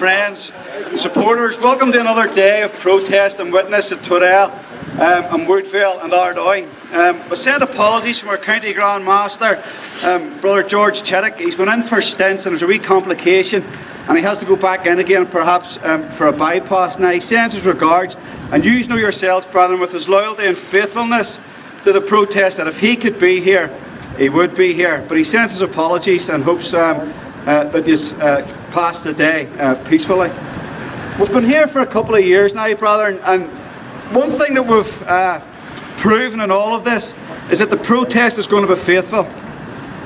friends, supporters, welcome to another day of protest and witness at Torrell and Woodville and Ardoyne. We send apologies from our County Grand Master, Brother George Chittick. He's been in for stints and there's a wee complication and he has to go back in again perhaps for a bypass. Now he sends his regards, and you know yourselves, brethren, with his loyalty and faithfulness to the protest, that if he could be here, he would be here. But he sends his apologies and hopes that he's passed the day peacefully. We've been here for a couple of years now, brethren, and one thing that we've proven in all of this is that the protest is going to be faithful,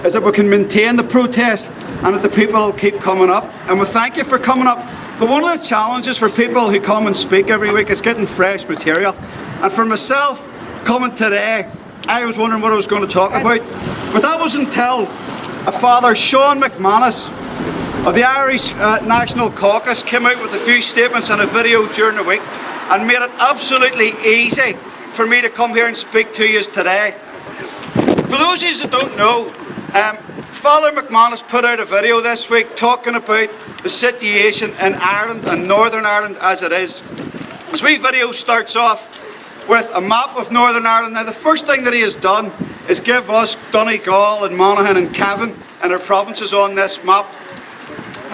is that we can maintain the protest and that the people will keep coming up. And we thank you for coming up. But one of the challenges for people who come and speak every week is getting fresh material. And for myself, coming today, I was wondering what I was going to talk about. But that was until a Father Sean McManus of the Irish National Caucus came out with a few statements and a video during the week and made it absolutely easy for me to come here and speak to you today. For those of you that don't know, Father McManus put out a video this week talking about the situation in Ireland and Northern Ireland as it is. This wee video starts off with a map of Northern Ireland. Now the first thing that he has done is give us Donegal and Monaghan and Cavan and our provinces on this map,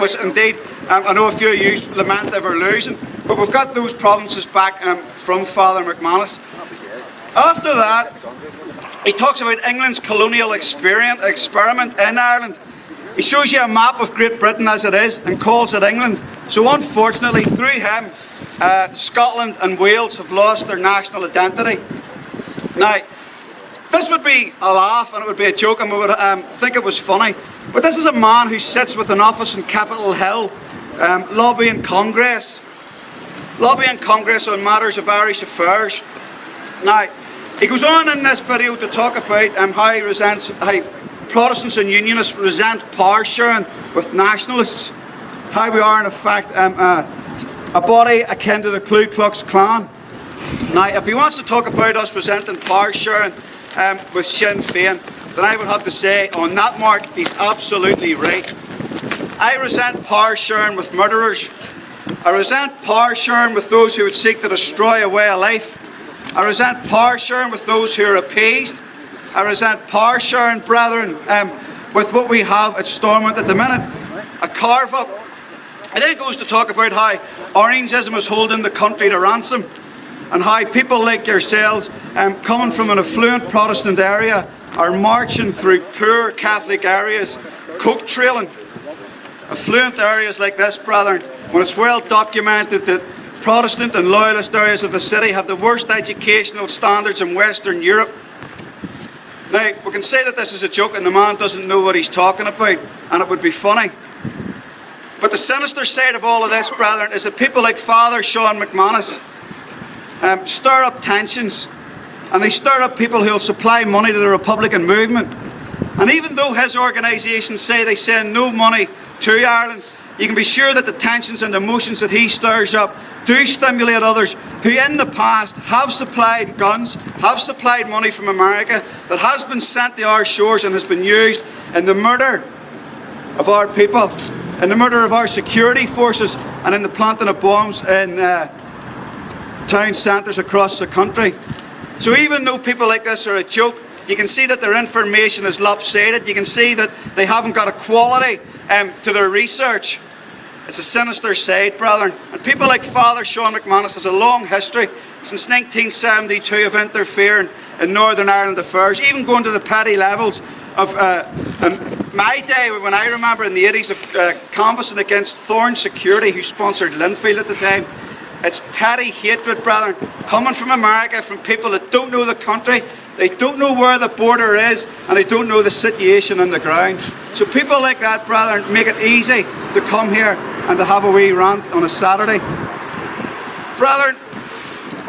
which indeed I know a few of you lament ever losing, but we've got those provinces back from Father McManus. After that, he talks about England's colonial experiment in Ireland. He shows you a map of Great Britain as it is and calls it England. So unfortunately, through him, Scotland and Wales have lost their national identity. Now, this would be a laugh and it would be a joke and we would think it was funny, but this is a man who sits with an office in Capitol Hill, lobbying Congress on matters of Irish affairs. Now, he goes on in this video to talk about how Protestants and Unionists resent power sharing with Nationalists, how we are in effect a body akin to the Ku Klux Klan. Now, if he wants to talk about us resenting power sharing with Sinn Féin, then I would have to say on that mark he's absolutely right. I resent power sharing with murderers. I resent power sharing with those who would seek to destroy a way of life. I resent power sharing with those who are appeased. I resent power sharing, brethren, with what we have at Stormont at the minute, a carve-up. It then goes to talk about how Orangeism is holding the country to ransom and how people like yourselves, coming from an affluent Protestant area, are marching through poor Catholic areas, coke trailing. Affluent areas like this, brethren, when it's well documented that Protestant and Loyalist areas of the city have the worst educational standards in Western Europe. Now, we can say that this is a joke and the man doesn't know what he's talking about, and it would be funny. But the sinister side of all of this, brethren, is that people like Father Sean McManus stir up tensions, and they stir up people who will supply money to the Republican movement. And even though his organisations say they send no money to Ireland, you can be sure that the tensions and emotions that he stirs up do stimulate others who in the past have supplied guns, have supplied money from America, that has been sent to our shores and has been used in the murder of our people, in the murder of our security forces, and in the planting of bombs in town centres across the country. So even though people like this are a joke, you can see that their information is lopsided. You can see that they haven't got a quality to their research. It's a sinister side, brethren. And people like Father Sean McManus has a long history since 1972 of interfering in Northern Ireland affairs, even going to the petty levels of my day, when I remember in the 80s, of canvassing against Thorn Security, who sponsored Linfield at the time. It's petty hatred, brethren, coming from America, from people that don't know the country, they don't know where the border is, and they don't know the situation on the ground. So people like that, brethren, make it easy to come here and to have a wee rant on a Saturday. Brethren,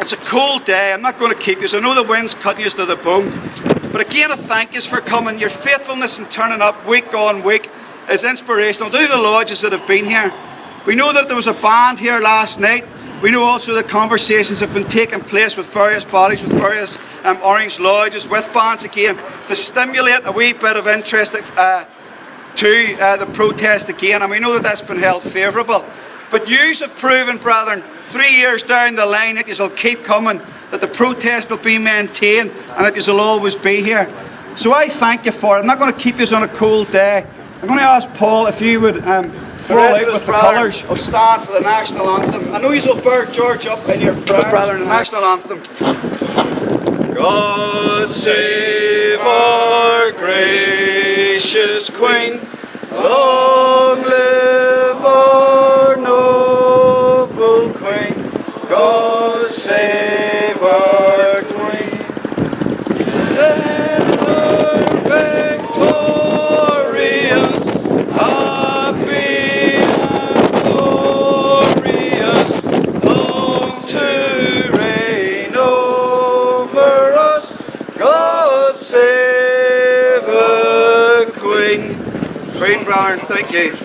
it's a cold day. I'm not going to keep you. I know the wind's cutting you to the bone. But again, I thank you for coming. Your faithfulness in turning up week on week is inspirational. To the lodges that have been here. We know that there was a band here last night. We know also that conversations have been taking place with various bodies, with various Orange lodges, with bands again, to stimulate a wee bit of interest to the protest again. And we know that that's been held favourable. But yous have proven, brethren, 3 years down the line that you'll keep coming, that the protest will be maintained and that you'll always be here. So I thank you for it. I'm not going to keep you on a cold day. I'm going to ask Paul if you would throw out with the colours. I'll stand for the national anthem. I know you'll bear George up in your brother in the national anthem. God save our gracious Queen. Long live our noble Queen. God save our Queen. Save her victorious, happy and glorious, long to reign over us. God save her Queen. Queen Brown, thank you.